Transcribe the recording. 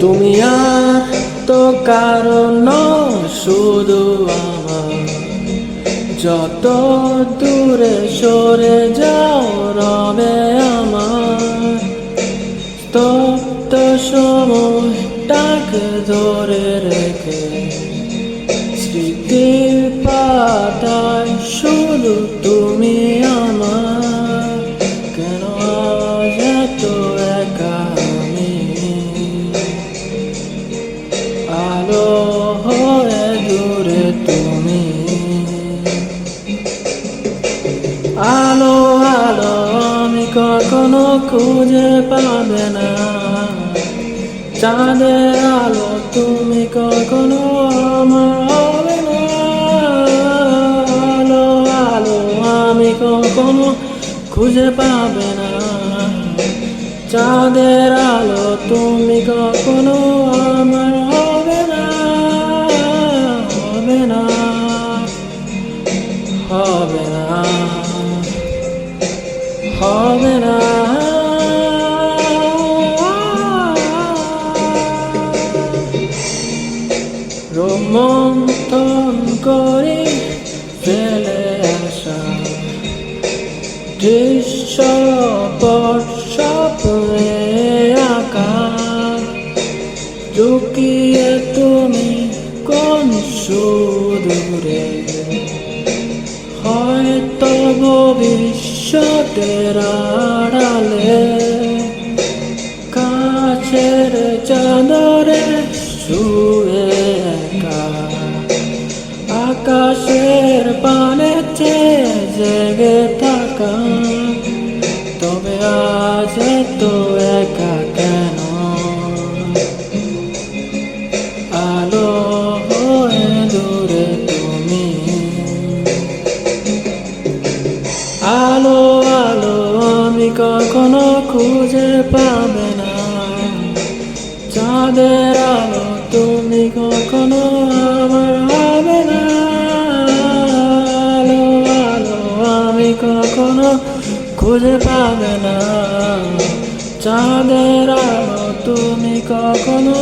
তুমি আর তো কারণ শুধু আমার, যত দূরে সরে যাও রবে আমার স্তব্ধ সময়টাকে ধরে রেখে। স্মৃতির পাতায় শুধু তুমি আমার, কেন আজ এত একা আমি? আলো হয়ে দূরে তুমি, আলো আলো আমি কখনো খুঁজে পাবে না। চাঁদের আলো তুমি কখনো আমার হবে না। আলো আলো আমি কখনো খুঁজে পাবে না। চাঁদের আলো তুমি কখনো আমার হবে না, হবে না, হবে না, হবে না। রোমন্থন করে ফেলে আসা দৃশ্য স্বপ্নে আঁকা, লুকিয়ে তুমি কোন সুদূরে, হয়তো ভবিষ্যতের আড়ালে। কাছের চাদরে শুয়ে একা, আকাশের পানে চেয়ে জেগে থাকা। তবে আজ এত একা কেন? আলো হয়ে দূরে তুমি, আলো আলো আমি কখনো খুঁজে পাবে না। চাঁদের আলো তুমি কখনো আমার হবে না। আলো আলো আমি কখনো খুঁজে পাবে না। চাঁদের আলো তুমি কখনো